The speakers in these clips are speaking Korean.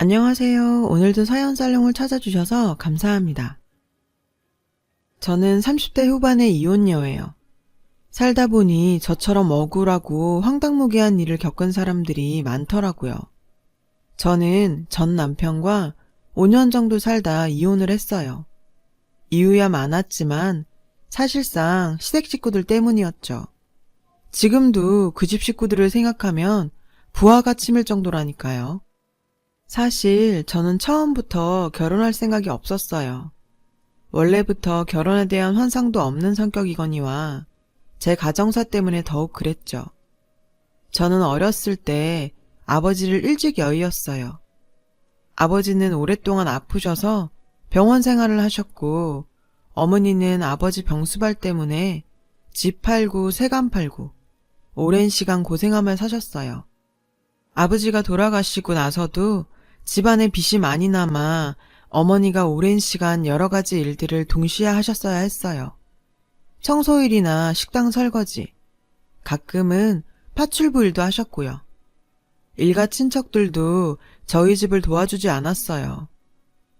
안녕하세요. 오늘도 사연 살롱을 찾아주셔서 감사합니다. 저는 30대 후반의 이혼녀예요. 살다 보니 저처럼 억울하고 황당무계한 일을 겪은 사람들이 많더라고요. 저는 전 남편과 5년 정도 살다 이혼을 했어요. 이유야 많았지만 사실상 시댁 식구들 때문이었죠. 지금도 그 집 식구들을 생각하면 부하가 치밀 정도라니까요. 사실 저는 처음부터 결혼할 생각이 없었어요. 원래부터 결혼에 대한 환상도 없는 성격이거니와 제 가정사 때문에 더욱 그랬죠. 저는 어렸을 때 아버지를 일찍 여의었어요. 아버지는 오랫동안 아프셔서 병원 생활을 하셨고, 어머니는 아버지 병수발 때문에 집 팔고 세간 팔고 오랜 시간 고생하며 사셨어요. 아버지가 돌아가시고 나서도 집안에 빚이 많이 남아 어머니가 오랜 시간 여러 가지 일들을 동시에 하셨어야 했어요. 청소일이나 식당 설거지, 가끔은 파출부 일도 하셨고요. 일가 친척들도 저희 집을 도와주지 않았어요.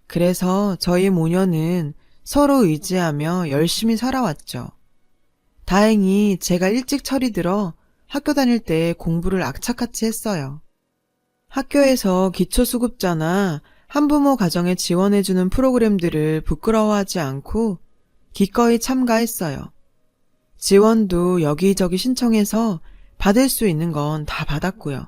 그래서 저희 모녀는 서로 의지하며 열심히 살아왔죠. 다행히 제가 일찍 철이 들어 학교 다닐 때 공부를 악착같이 했어요. 학교에서 기초수급자나 한부모 가정에 지원해주는 프로그램들을 부끄러워하지 않고 기꺼이 참가했어요. 지원도 여기저기 신청해서 받을 수 있는 건 다 받았고요.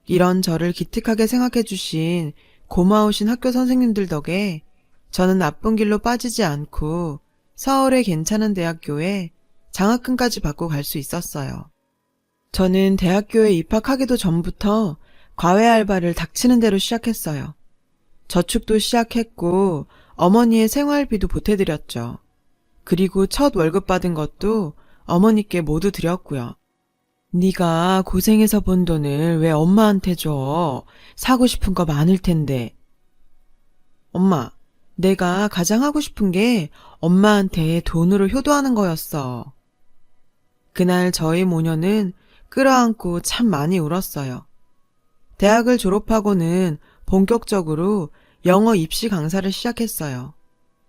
이런 저를 기특하게 생각해 주신 고마우신 학교 선생님들 덕에 저는 나쁜 길로 빠지지 않고 서울의 괜찮은 대학교에 장학금까지 받고 갈 수 있었어요. 저는 대학교에 입학하기도 전부터 과외 알바를 닥치는 대로 시작했어요. 저축도 시작했고 어머니의 생활비도 보태드렸죠. 그리고 첫 월급 받은 것도 어머니께 모두 드렸고요. 네가 고생해서 번 돈을 왜 엄마한테 줘? 사고 싶은 거 많을 텐데. 엄마, 내가 가장 하고 싶은 게 엄마한테 돈으로 효도하는 거였어. 그날 저희 모녀는 끌어안고 참 많이 울었어요. 대학을 졸업하고는 본격적으로 영어 입시 강사를 시작했어요.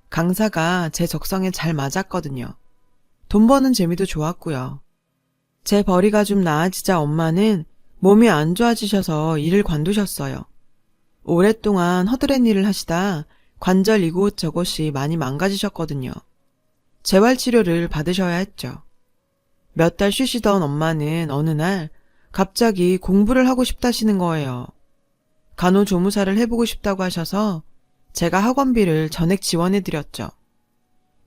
강사가 제 적성에 잘 맞았거든요. 돈 버는 재미도 좋았고요. 제 벌이가 좀 나아지자 엄마는 몸이 안 좋아지셔서 일을 관두셨어요. 오랫동안 허드렛 일을 하시다 관절 이곳저곳이 많이 망가지셨거든요. 재활치료를 받으셔야 했죠. 몇 달 쉬시던 엄마는 어느 날 갑자기 공부를 하고 싶다시는 거예요. 간호조무사를 해보고 싶다고 하셔서 제가 학원비를 전액 지원해드렸죠.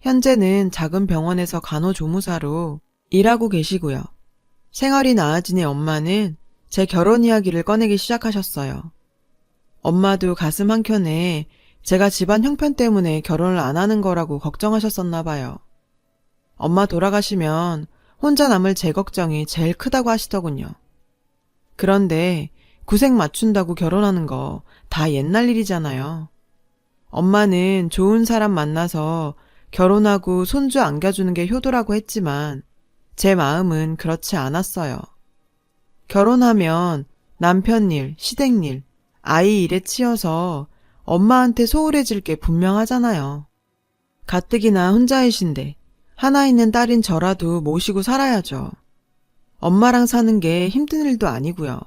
현재는 작은 병원에서 간호조무사로 일하고 계시고요. 생활이 나아지니 엄마는 제 결혼 이야기를 꺼내기 시작하셨어요. 엄마도 가슴 한켠에 제가 집안 형편 때문에 결혼을 안 하는 거라고 걱정하셨었나 봐요. 엄마 돌아가시면 혼자 남을 제 걱정이 제일 크다고 하시더군요. 그런데 구색 맞춘다고 결혼하는 거 다 옛날 일이잖아요. 엄마는 좋은 사람 만나서 결혼하고 손주 안겨주는 게 효도라고 했지만 제 마음은 그렇지 않았어요. 결혼하면 남편 일, 시댁 일, 아이 일에 치여서 엄마한테 소홀해질 게 분명하잖아요. 가뜩이나 혼자이신데 하나 있는 딸인 저라도 모시고 살아야죠. 엄마랑 사는 게 힘든 일도 아니고요.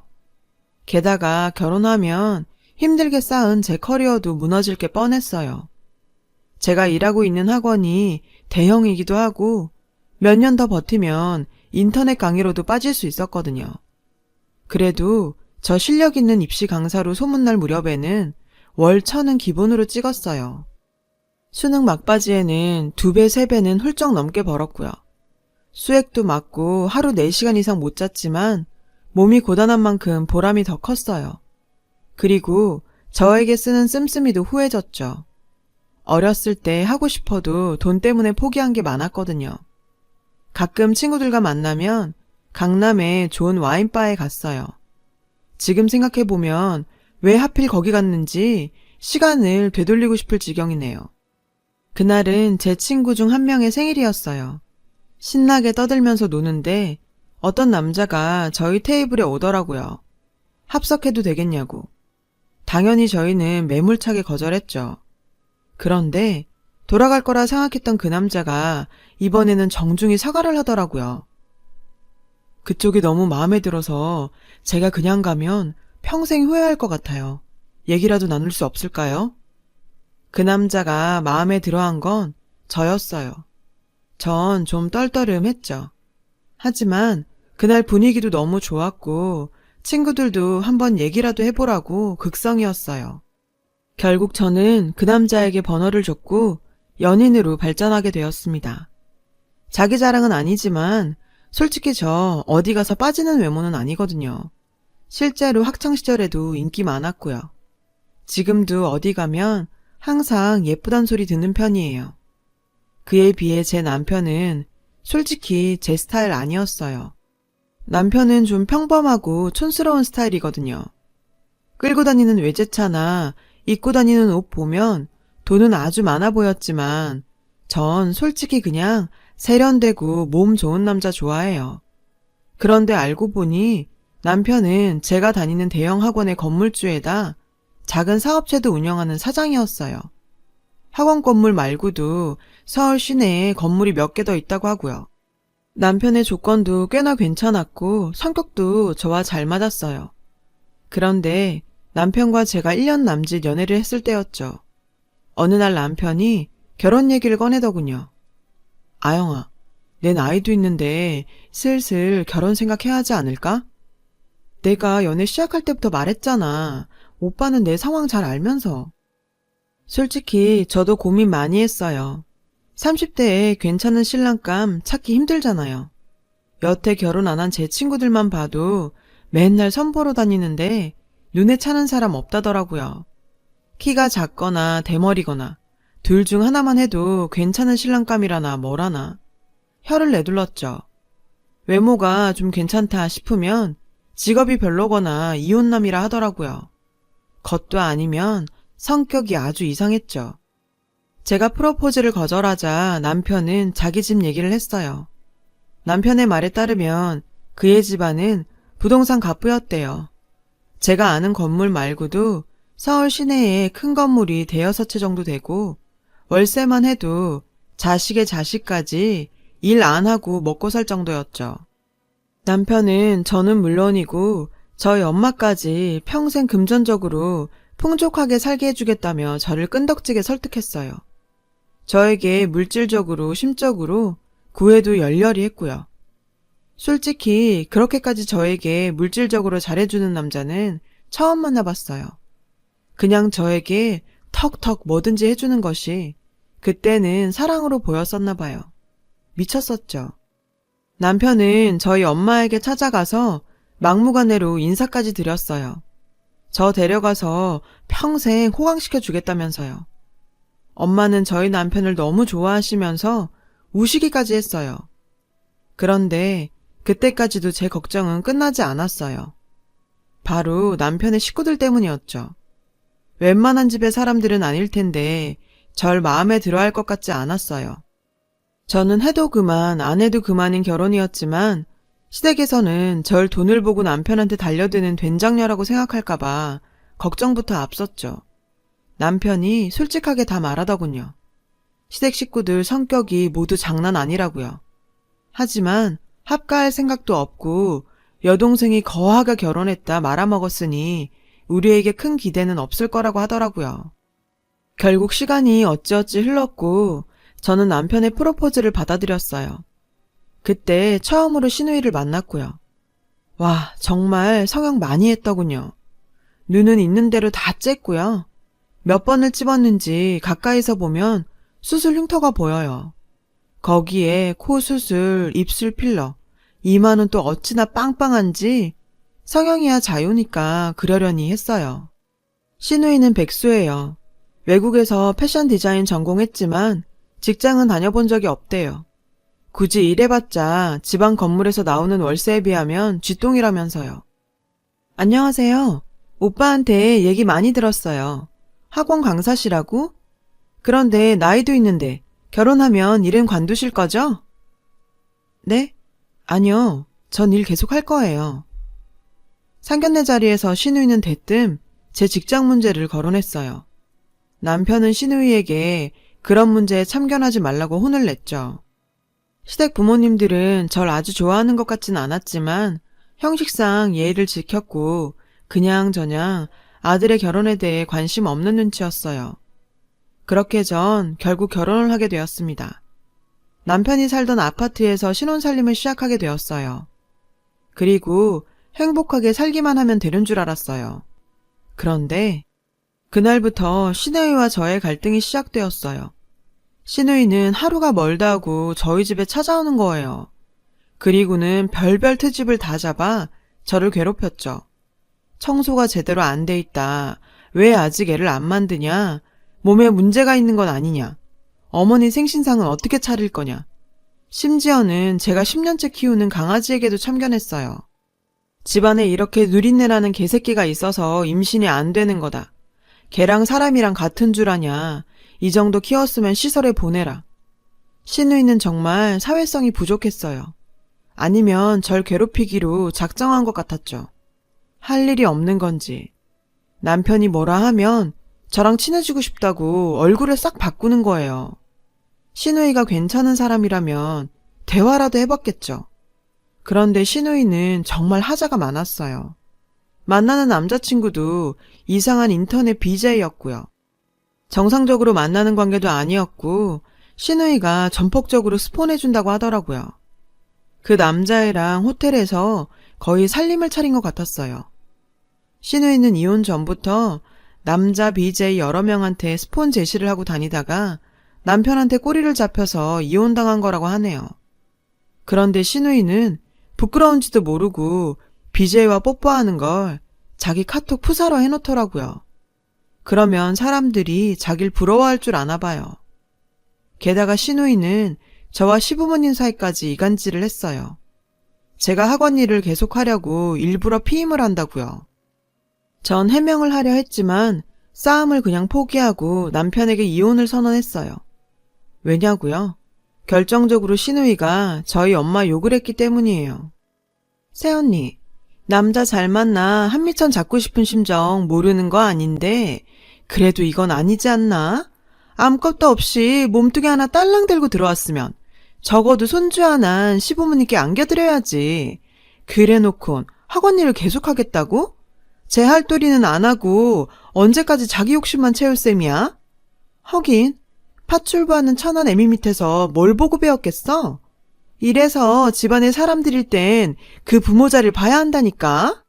게다가 결혼하면 힘들게 쌓은 제 커리어도 무너질 게 뻔했어요. 제가 일하고 있는 학원이 대형이기도 하고 몇 년 더 버티면 인터넷 강의로도 빠질 수 있었거든요. 그래도 저 실력 있는 입시 강사로 소문날 무렵에는 월 1,000은 기본으로 찍었어요. 수능 막바지에는 2배, 3배는 훌쩍 넘게 벌었고요. 수액도 맞고 하루 4시간 이상 못 잤지만 몸이 고단한 만큼 보람이 더 컸어요. 그리고 저에게 쓰는 씀씀이도 후해졌죠. 어렸을 때 하고 싶어도 돈 때문에 포기한 게 많았거든요. 가끔 친구들과 만나면 강남에 좋은 와인바에 갔어요. 지금 생각해보면 왜 하필 거기 갔는지 시간을 되돌리고 싶을 지경이네요. 그날은 제 친구 중 한 명의 생일이었어요. 신나게 떠들면서 노는데 어떤 남자가 저희 테이블에 오더라고요. 합석해도 되겠냐고. 당연히 저희는 매몰차게 거절했죠. 그런데 돌아갈 거라 생각했던 그 남자가 이번에는 정중히 사과를 하더라고요. 그쪽이 너무 마음에 들어서 제가 그냥 가면 평생 후회할 것 같아요. 얘기라도 나눌 수 없을까요? 그 남자가 마음에 들어한 건 저였어요. 전 좀 떨떠름했죠. 하지만 그날 분위기도 너무 좋았고 친구들도 한번 얘기라도 해보라고 극성이었어요. 결국 저는 그 남자에게 번호를 줬고 연인으로 발전하게 되었습니다. 자기 자랑은 아니지만 솔직히 저 어디 가서 빠지는 외모는 아니거든요. 실제로 학창시절에도 인기 많았고요. 지금도 어디 가면 항상 예쁘단 소리 듣는 편이에요. 그에 비해 제 남편은 솔직히 제 스타일 아니었어요. 남편은 좀 평범하고 촌스러운 스타일이거든요. 끌고 다니는 외제차나 입고 다니는 옷 보면 돈은 아주 많아 보였지만 전 솔직히 그냥 세련되고 몸 좋은 남자 좋아해요. 그런데 알고 보니 남편은 제가 다니는 대형 학원의 건물주에다 작은 사업체도 운영하는 사장이었어요. 학원 건물 말고도 서울 시내에 건물이 몇 개 더 있다고 하고요. 남편의 조건도 꽤나 괜찮았고 성격도 저와 잘 맞았어요. 그런데 남편과 제가 1년 남짓 연애를 했을 때였죠. 어느 날 남편이 결혼 얘기를 꺼내더군요. 아영아, 내 나이도 있는데 슬슬 결혼 생각해야 하지 않을까? 내가 연애 시작할 때부터 말했잖아. 오빠는 내 상황 잘 알면서. 솔직히 저도 고민 많이 했어요. 30대에 괜찮은 신랑감 찾기 힘들잖아요. 여태 결혼 안 한 제 친구들만 봐도 맨날 선보러 다니는데 눈에 차는 사람 없다더라고요. 키가 작거나 대머리거나 둘 중 하나만 해도 괜찮은 신랑감이라나 뭐라나. 혀를 내둘렀죠. 외모가 좀 괜찮다 싶으면 직업이 별로거나 이혼남이라 하더라고요. 겉도 아니면 성격이 아주 이상했죠. 제가 프로포즈를 거절하자 남편은 자기 집 얘기를 했어요. 남편의 말에 따르면 그의 집안은 부동산 갑부였대요. 제가 아는 건물 말고도 서울 시내에 큰 건물이 대여섯 채 정도 되고 월세만 해도 자식의 자식까지 일 안 하고 먹고 살 정도였죠. 남편은 저는 물론이고 저희 엄마까지 평생 금전적으로 풍족하게 살게 해주겠다며 저를 끈덕지게 설득했어요. 저에게 물질적으로 심적으로 구애도 열렬히 했고요. 솔직히 그렇게까지 저에게 물질적으로 잘해주는 남자는 처음 만나봤어요. 그냥 저에게 턱턱 뭐든지 해주는 것이 그때는 사랑으로 보였었나 봐요. 미쳤었죠. 남편은 저희 엄마에게 찾아가서 막무가내로 인사까지 드렸어요. 저 데려가서 평생 호강시켜 주겠다면서요. 엄마는 저희 남편을 너무 좋아하시면서 우시기까지 했어요. 그런데 그때까지도 제 걱정은 끝나지 않았어요. 바로 남편의 식구들 때문이었죠. 웬만한 집의 사람들은 아닐 텐데 절 마음에 들어 할 것 같지 않았어요. 저는 해도 그만 안 해도 그만인 결혼이었지만 시댁에서는 절 돈을 보고 남편한테 달려드는 된장녀라고 생각할까봐 걱정부터 앞섰죠. 남편이 솔직하게 다 말하더군요. 시댁 식구들 성격이 모두 장난 아니라고요. 하지만 합가할 생각도 없고 여동생이 거하게 결혼했다 말아먹었으니 우리에게 큰 기대는 없을 거라고 하더라고요. 결국 시간이 어찌어찌 흘렀고 저는 남편의 프로포즈를 받아들였어요. 그때 처음으로 시누이를 만났고요. 와, 정말 성형 많이 했더군요. 눈은 있는 대로 다 쬐고요. 몇 번을 찝었는지 가까이서 보면 수술 흉터가 보여요. 거기에 코 수술, 입술 필러, 이마는 또 어찌나 빵빵한지 성형이야 자유니까 그러려니 했어요. 시누이는 백수예요. 외국에서 패션 디자인 전공했지만 직장은 다녀본 적이 없대요. 굳이 일해봤자 지방 건물에서 나오는 월세에 비하면 쥐똥이라면서요. 안녕하세요. 오빠한테 얘기 많이 들었어요. 학원 강사시라고? 그런데 나이도 있는데 결혼하면 일은 관두실 거죠? 네? 아니요. 전 일 계속 할 거예요. 상견례 자리에서 시누이는 대뜸 제 직장 문제를 거론했어요. 남편은 시누이에게 그런 문제에 참견하지 말라고 혼을 냈죠. 시댁 부모님들은 절 아주 좋아하는 것 같진 않았지만 형식상 예의를 지켰고 그냥저냥 아들의 결혼에 대해 관심 없는 눈치였어요. 그렇게 전 결국 결혼을 하게 되었습니다. 남편이 살던 아파트에서 신혼살림을 시작하게 되었어요. 그리고 행복하게 살기만 하면 되는 줄 알았어요. 그런데 그날부터 시누이와 저의 갈등이 시작되었어요. 시누이는 하루가 멀다고 저희 집에 찾아오는 거예요. 그리고는 별별 트집을 다 잡아 저를 괴롭혔죠. 청소가 제대로 안 돼 있다. 왜 아직 애를 안 만드냐? 몸에 문제가 있는 건 아니냐? 어머니 생신상은 어떻게 차릴 거냐? 심지어는 제가 10년째 키우는 강아지에게도 참견했어요. 집안에 이렇게 누린내라는 개새끼가 있어서 임신이 안 되는 거다. 걔랑 사람이랑 같은 줄 아냐. 이 정도 키웠으면 시설에 보내라. 시누이는 정말 사회성이 부족했어요. 아니면 절 괴롭히기로 작정한 것 같았죠. 할 일이 없는 건지. 남편이 뭐라 하면 저랑 친해지고 싶다고 얼굴을 싹 바꾸는 거예요. 시누이가 괜찮은 사람이라면 대화라도 해봤겠죠. 그런데 시누이는 정말 하자가 많았어요. 만나는 남자친구도 이상한 인터넷 BJ였고요. 정상적으로 만나는 관계도 아니었고 시누이가 전폭적으로 스폰해준다고 하더라고요. 그 남자애랑 호텔에서 거의 살림을 차린 것 같았어요. 시누이는 이혼 전부터 남자 BJ 여러 명한테 스폰 제시를 하고 다니다가 남편한테 꼬리를 잡혀서 이혼당한 거라고 하네요. 그런데 시누이는 부끄러운지도 모르고 BJ와 뽀뽀하는 걸 자기 카톡 푸사로 해놓더라고요. 그러면 사람들이 자길 부러워할 줄 아나 봐요. 게다가 시누이는 저와 시부모님 사이까지 이간질을 했어요. 제가 학원 일을 계속하려고 일부러 피임을 한다고요. 전 해명을 하려 했지만 싸움을 그냥 포기하고 남편에게 이혼을 선언했어요. 왜냐고요? 결정적으로 시누이가 저희 엄마 욕을 했기 때문이에요. 새언니, 남자 잘 만나 한미천 잡고 싶은 심정 모르는 거 아닌데 그래도 이건 아니지 않나? 아무것도 없이 몸뚱이 하나 딸랑 들고 들어왔으면 적어도 손주 하나 시부모님께 안겨드려야지. 그래놓곤 학원 일을 계속하겠다고? 제 할도리는 안 하고 언제까지 자기 욕심만 채울 셈이야? 하긴 팥출부하는 천한 애미 밑에서 뭘 보고 배웠겠어? 이래서 집안에 사람들일 땐 그 부모 자리를 봐야 한다니까?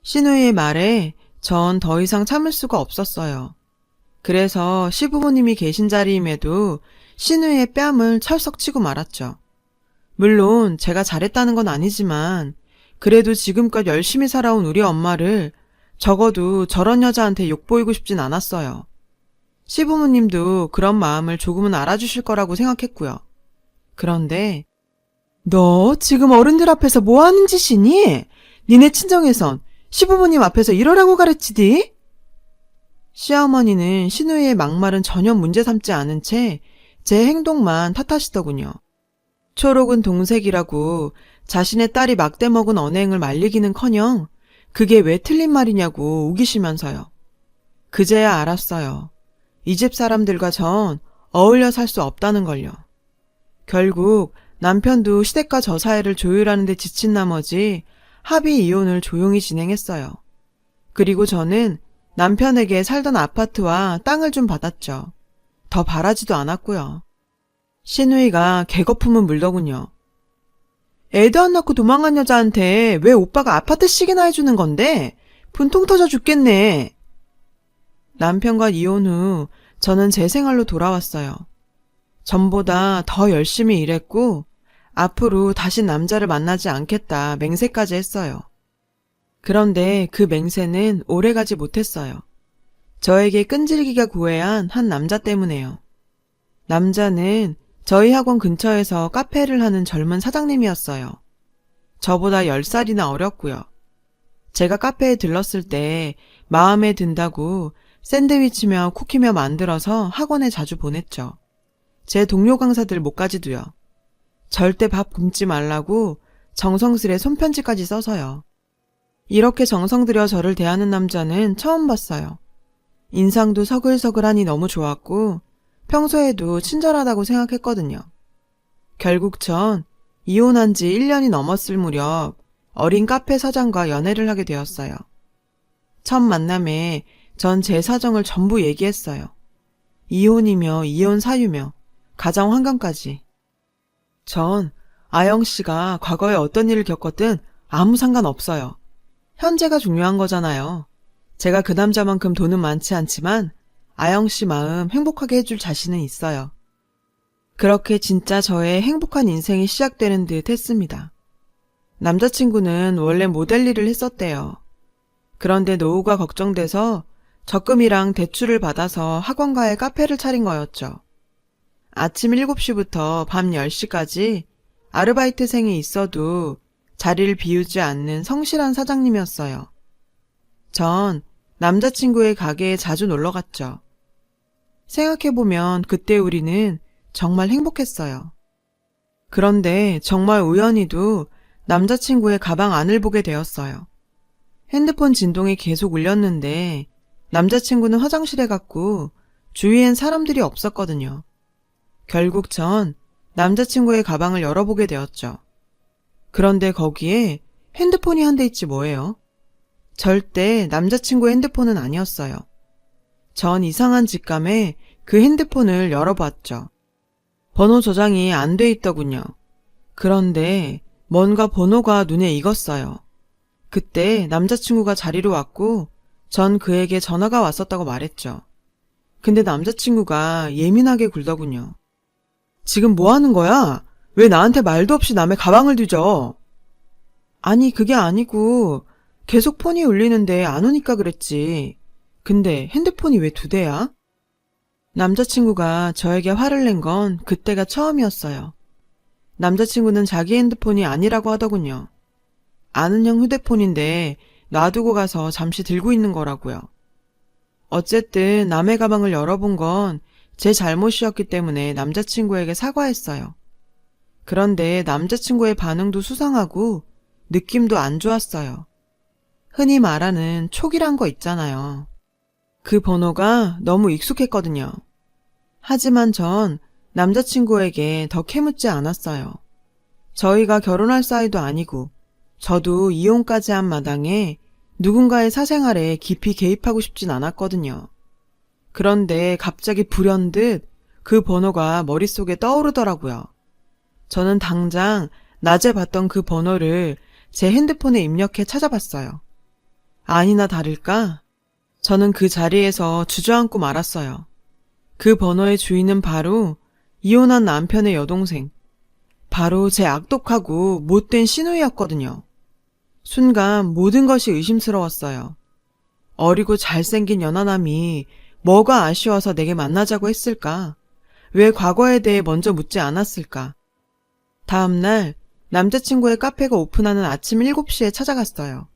시누이의 말에 전 더 이상 참을 수가 없었어요. 그래서 시부모님이 계신 자리임에도 시누이의 뺨을 철썩 치고 말았죠. 물론 제가 잘했다는 건 아니지만 그래도 지금껏 열심히 살아온 우리 엄마를 적어도 저런 여자한테 욕보이고 싶진 않았어요. 시부모님도 그런 마음을 조금은 알아주실 거라고 생각했고요. 그런데 너 지금 어른들 앞에서 뭐 하는 짓이니? 니네 친정에선 시부모님 앞에서 이러라고 가르치디? 시어머니는 시누이의 막말은 전혀 문제 삼지 않은 채 제 행동만 탓하시더군요. 초록은 동색이라고 자신의 딸이 막대 먹은 언행을 말리기는커녕 그게 왜 틀린 말이냐고 우기시면서요. 그제야 알았어요. 이 집 사람들과 전 어울려 살 수 없다는 걸요. 결국 남편도 시댁과 저 사이를 조율하는 데 지친 나머지 합의 이혼을 조용히 진행했어요. 그리고 저는 남편에게 살던 아파트와 땅을 좀 받았죠. 더 바라지도 않았고요. 시누이가 개거품은 물더군요. 애도 안 낳고 도망간 여자한테 왜 오빠가 아파트씩이나 해주는 건데? 분통 터져 죽겠네. 남편과 이혼 후 저는 제 생활로 돌아왔어요. 전보다 더 열심히 일했고 앞으로 다시 남자를 만나지 않겠다 맹세까지 했어요. 그런데 그 맹세는 오래가지 못했어요. 저에게 끈질기게 구애한 한 남자 때문에요. 남자는 저희 학원 근처에서 카페를 하는 젊은 사장님이었어요. 저보다 10살이나 어렸고요. 제가 카페에 들렀을 때 마음에 든다고 샌드위치며 쿠키며 만들어서 학원에 자주 보냈죠. 제 동료 강사들 목까지도요. 절대 밥 굶지 말라고 정성스레 손편지까지 써서요. 이렇게 정성 들여 저를 대하는 남자는 처음 봤어요. 인상도 서글서글하니 너무 좋았고 평소에도 친절하다고 생각했거든요. 결국 전 이혼한 지 1년이 넘었을 무렵 어린 카페 사장과 연애를 하게 되었어요. 첫 만남에 전 제 사정을 전부 얘기했어요. 이혼이며 이혼 사유며 가정 환경까지. 전 아영 씨가 과거에 어떤 일을 겪었든 아무 상관없어요. 현재가 중요한 거잖아요. 제가 그 남자만큼 돈은 많지 않지만 아영 씨 마음 행복하게 해줄 자신은 있어요. 그렇게 진짜 저의 행복한 인생이 시작되는 듯 했습니다. 남자친구는 원래 모델 일을 했었대요. 그런데 노후가 걱정돼서 적금이랑 대출을 받아서 학원가에 카페를 차린 거였죠. 아침 7시부터 밤 10시까지 아르바이트생이 있어도 자리를 비우지 않는 성실한 사장님이었어요. 전 남자친구의 가게에 자주 놀러 갔죠. 생각해보면 그때 우리는 정말 행복했어요. 그런데 정말 우연히도 남자친구의 가방 안을 보게 되었어요. 핸드폰 진동이 계속 울렸는데 남자친구는 화장실에 갔고 주위엔 사람들이 없었거든요. 결국 전 남자친구의 가방을 열어보게 되었죠. 그런데 거기에 핸드폰이 한 대 있지 뭐예요? 절대 남자친구의 핸드폰은 아니었어요. 전 이상한 직감에 그 핸드폰을 열어봤죠. 번호 저장이 안 돼 있더군요. 그런데 뭔가 번호가 눈에 익었어요. 그때 남자친구가 자리로 왔고 전 그에게 전화가 왔었다고 말했죠. 근데 남자친구가 예민하게 굴더군요. 지금 뭐 하는 거야? 왜 나한테 말도 없이 남의 가방을 뒤져? 아니, 그게 아니고 계속 폰이 울리는데 안 오니까 그랬지. 근데 핸드폰이 왜 2대야? 남자친구가 저에게 화를 낸 건 그때가 처음이었어요. 남자친구는 자기 핸드폰이 아니라고 하더군요. 아는 형 휴대폰인데 놔두고 가서 잠시 들고 있는 거라고요. 어쨌든 남의 가방을 열어본 건 제 잘못이었기 때문에 남자친구에게 사과했어요. 그런데 남자친구의 반응도 수상하고 느낌도 안 좋았어요. 흔히 말하는 촉이란 거 있잖아요. 그 번호가 너무 익숙했거든요. 하지만 전 남자친구에게 더 캐묻지 않았어요. 저희가 결혼할 사이도 아니고 저도 이혼까지 한 마당에 누군가의 사생활에 깊이 개입하고 싶진 않았거든요. 그런데 갑자기 불현듯 그 번호가 머릿속에 떠오르더라고요. 저는 당장 낮에 봤던 그 번호를 제 핸드폰에 입력해 찾아봤어요. 아니나 다를까? 저는 그 자리에서 주저앉고 말았어요. 그 번호의 주인은 바로 이혼한 남편의 여동생, 바로 제 악독하고 못된 시누이였거든요. 순간 모든 것이 의심스러웠어요. 어리고 잘생긴 연하남이 뭐가 아쉬워서 내게 만나자고 했을까? 왜 과거에 대해 먼저 묻지 않았을까? 다음날 남자친구의 카페가 오픈하는 아침 7시에 찾아갔어요.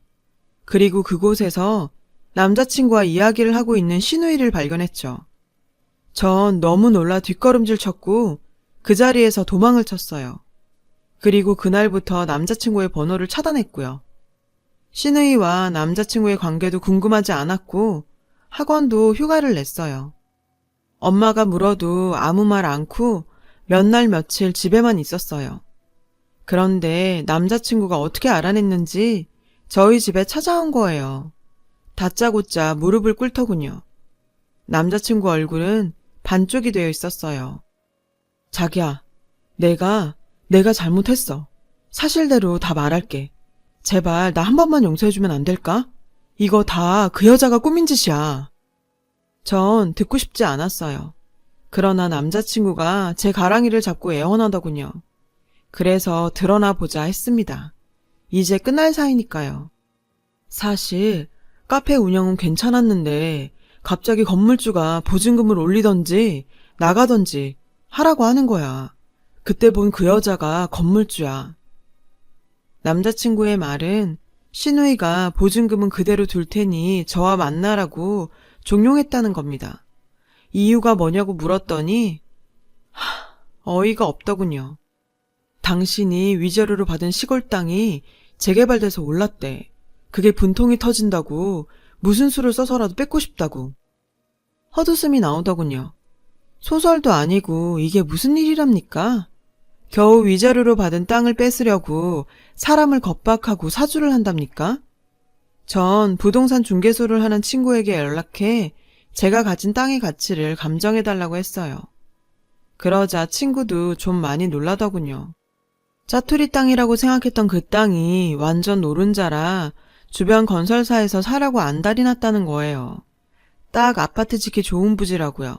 그리고 그곳에서 남자친구와 이야기를 하고 있는 시누이를 발견했죠. 전 너무 놀라 뒷걸음질 쳤고 그 자리에서 도망을 쳤어요. 그리고 그날부터 남자친구의 번호를 차단했고요. 시누이와 남자친구의 관계도 궁금하지 않았고 학원도 휴가를 냈어요. 엄마가 물어도 아무 말 않고 몇 날 며칠 집에만 있었어요. 그런데 남자친구가 어떻게 알아냈는지 저희 집에 찾아온 거예요. 다짜고짜 무릎을 꿇더군요. 남자친구 얼굴은 반쪽이 되어 있었어요. 자기야, 내가 잘못했어. 사실대로 다 말할게. 제발 나 한 번만 용서해주면 안 될까? 이거 다 그 여자가 꾸민 짓이야. 전 듣고 싶지 않았어요. 그러나 남자친구가 제 가랑이를 잡고 애원하더군요. 그래서 드러나 보자 했습니다. 이제 끝날 사이니까요. 사실 카페 운영은 괜찮았는데 갑자기 건물주가 보증금을 올리던지 나가던지 하라고 하는 거야. 그때 본 그 여자가 건물주야. 남자친구의 말은 시누이가 보증금은 그대로 둘 테니 저와 만나라고 종용했다는 겁니다. 이유가 뭐냐고 물었더니 어이가 없더군요. 당신이 위자료로 받은 시골 땅이 재개발돼서 올랐대. 그게 분통이 터진다고 무슨 수를 써서라도 뺏고 싶다고. 헛웃음이 나오더군요. 소설도 아니고 이게 무슨 일이랍니까? 겨우 위자료로 받은 땅을 뺏으려고 사람을 겁박하고 사주를 한답니까? 전 부동산 중개소를 하는 친구에게 연락해 제가 가진 땅의 가치를 감정해달라고 했어요. 그러자 친구도 좀 많이 놀라더군요. 짜투리 땅이라고 생각했던 그 땅이 완전 노른자라 주변 건설사에서 사라고 안달이 났다는 거예요. 딱 아파트 짓기 좋은 부지라고요.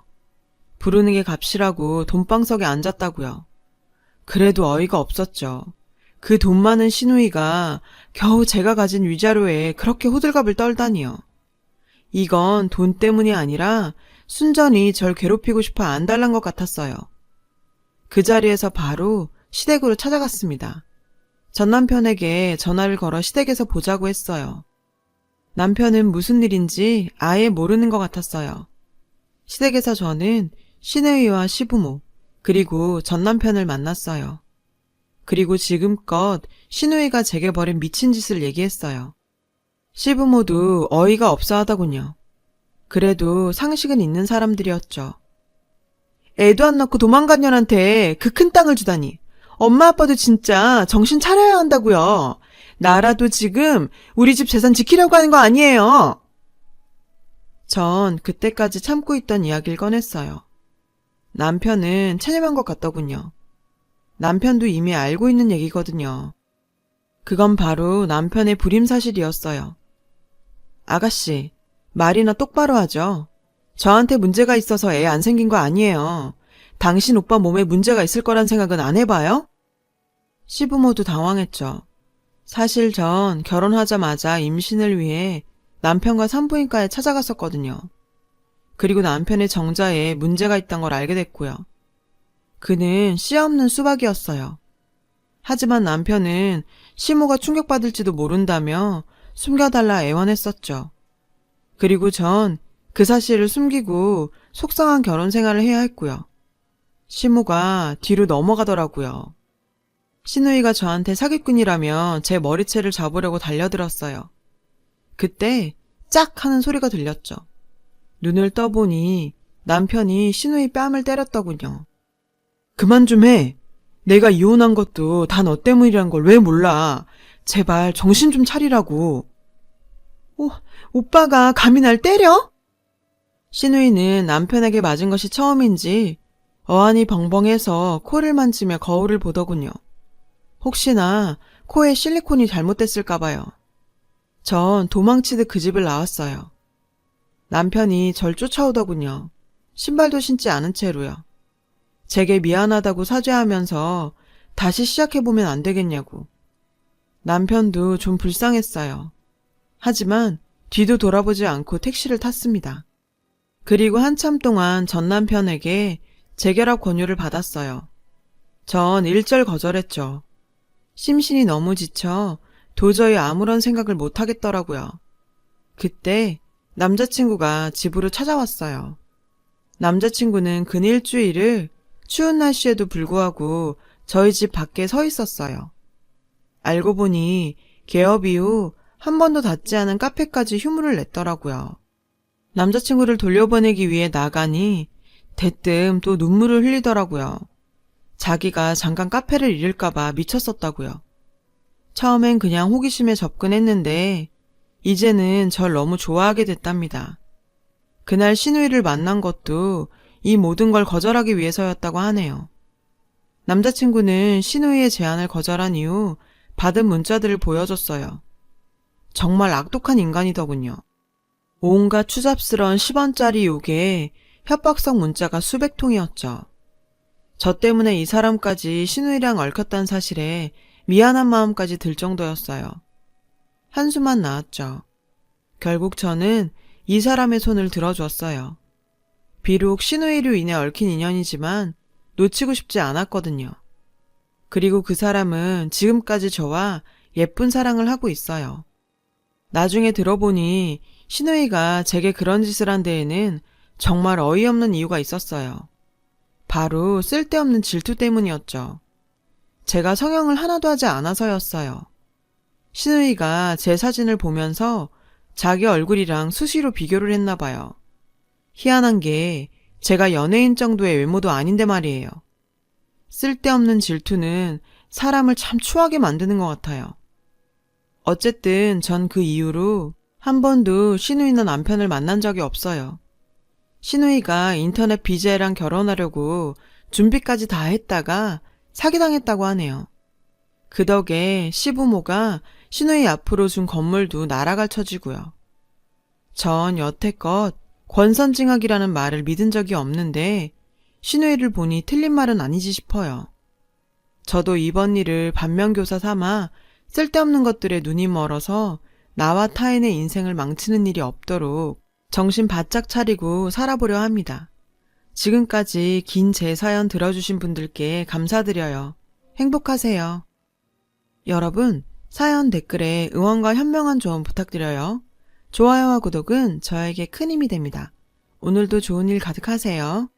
부르는 게 값이라고 돈방석에 앉았다고요. 그래도 어이가 없었죠. 그 돈 많은 시누이가 겨우 제가 가진 위자료에 그렇게 호들갑을 떨다니요. 이건 돈 때문이 아니라 순전히 절 괴롭히고 싶어 안달난 것 같았어요. 그 자리에서 바로 시댁으로 찾아갔습니다. 전 남편에게 전화를 걸어 시댁에서 보자고 했어요. 남편은 무슨 일인지 아예 모르는 것 같았어요. 시댁에서 저는 시누이와 시부모, 그리고 전 남편을 만났어요. 그리고 지금껏 시누이가 제게 벌인 미친 짓을 얘기했어요. 시부모도 어이가 없어 하더군요. 그래도 상식은 있는 사람들이었죠. 애도 안 낳고 도망간 년한테 그 큰 땅을 주다니. 엄마 아빠도 진짜 정신 차려야 한다고요. 나라도 지금 우리 집 재산 지키려고 하는 거 아니에요. 전 그때까지 참고 있던 이야기를 꺼냈어요. 남편은 체념한 것 같더군요. 남편도 이미 알고 있는 얘기거든요. 그건 바로 남편의 불임사실이었어요. 아가씨, 말이나 똑바로 하죠. 저한테 문제가 있어서 애 안 생긴 거 아니에요. 당신 오빠 몸에 문제가 있을 거란 생각은 안 해봐요? 시부모도 당황했죠. 사실 전 결혼하자마자 임신을 위해 남편과 산부인과에 찾아갔었거든요. 그리고 남편의 정자에 문제가 있단 걸 알게 됐고요. 그는 씨 없는 수박이었어요. 하지만 남편은 시모가 충격받을지도 모른다며 숨겨달라 애원했었죠. 그리고 전 그 사실을 숨기고 속상한 결혼 생활을 해야 했고요. 시모가 뒤로 넘어가더라고요. 시누이가 저한테 사기꾼이라며 제 머리채를 잡으려고 달려들었어요. 그때 짝 하는 소리가 들렸죠. 눈을 떠보니 남편이 시누이 뺨을 때렸더군요. 그만 좀 해. 내가 이혼한 것도 다 너 때문이란 걸 왜 몰라. 제발 정신 좀 차리라고. 오빠가 감히 날 때려? 시누이는 남편에게 맞은 것이 처음인지 어안이 벙벙해서 코를 만지며 거울을 보더군요. 혹시나 코에 실리콘이 잘못됐을까 봐요. 전 도망치듯 그 집을 나왔어요. 남편이 절 쫓아오더군요. 신발도 신지 않은 채로요. 제게 미안하다고 사죄하면서 다시 시작해보면 안 되겠냐고. 남편도 좀 불쌍했어요. 하지만 뒤도 돌아보지 않고 택시를 탔습니다. 그리고 한참 동안 전 남편에게 재결합 권유를 받았어요. 전 일절 거절했죠. 심신이 너무 지쳐 도저히 아무런 생각을 못 하겠더라고요. 그때 남자친구가 집으로 찾아왔어요. 남자친구는 근 일주일을 추운 날씨에도 불구하고 저희 집 밖에 서 있었어요. 알고 보니 개업 이후 한 번도 닫지 않은 카페까지 휴무를 냈더라고요. 남자친구를 돌려보내기 위해 나가니 대뜸 또 눈물을 흘리더라고요. 자기가 잠깐 카페를 잃을까봐 미쳤었다고요. 처음엔 그냥 호기심에 접근했는데 이제는 절 너무 좋아하게 됐답니다. 그날 시누이를 만난 것도 이 모든 걸 거절하기 위해서였다고 하네요. 남자친구는 시누이의 제안을 거절한 이후 받은 문자들을 보여줬어요. 정말 악독한 인간이더군요. 온갖 추잡스러운 10원짜리 욕에 협박성 문자가 수백 통이었죠. 저 때문에 이 사람까지 시누이랑 얽혔다는 사실에 미안한 마음까지 들 정도였어요. 한숨만 나왔죠. 결국 저는 이 사람의 손을 들어줬어요. 비록 시누이로 인해 얽힌 인연이지만 놓치고 싶지 않았거든요. 그리고 그 사람은 지금까지 저와 예쁜 사랑을 하고 있어요. 나중에 들어보니 시누이가 제게 그런 짓을 한 데에는 정말 어이없는 이유가 있었어요. 바로 쓸데없는 질투 때문이었죠. 제가 성형을 하나도 하지 않아서였어요. 신우이가 제 사진을 보면서 자기 얼굴이랑 수시로 비교를 했나 봐요. 희한한 게 제가 연예인 정도의 외모도 아닌데 말이에요. 쓸데없는 질투는 사람을 참 추하게 만드는 것 같아요. 어쨌든 전 그 이후로 한 번도 신우이나 남편을 만난 적이 없어요. 신우이가 인터넷 BJ랑 결혼하려고 준비까지 다 했다가 사기당했다고 하네요. 그 덕에 시부모가 신우이 앞으로 준 건물도 날아갈 처지고요. 전 여태껏 권선징악이라는 말을 믿은 적이 없는데 신우이를 보니 틀린 말은 아니지 싶어요. 저도 이번 일을 반면교사 삼아 쓸데없는 것들에 눈이 멀어서 나와 타인의 인생을 망치는 일이 없도록 정신 바짝 차리고 살아보려 합니다. 지금까지 긴 제 사연 들어주신 분들께 감사드려요. 행복하세요. 여러분, 사연 댓글에 응원과 현명한 조언 부탁드려요. 좋아요와 구독은 저에게 큰 힘이 됩니다. 오늘도 좋은 일 가득하세요.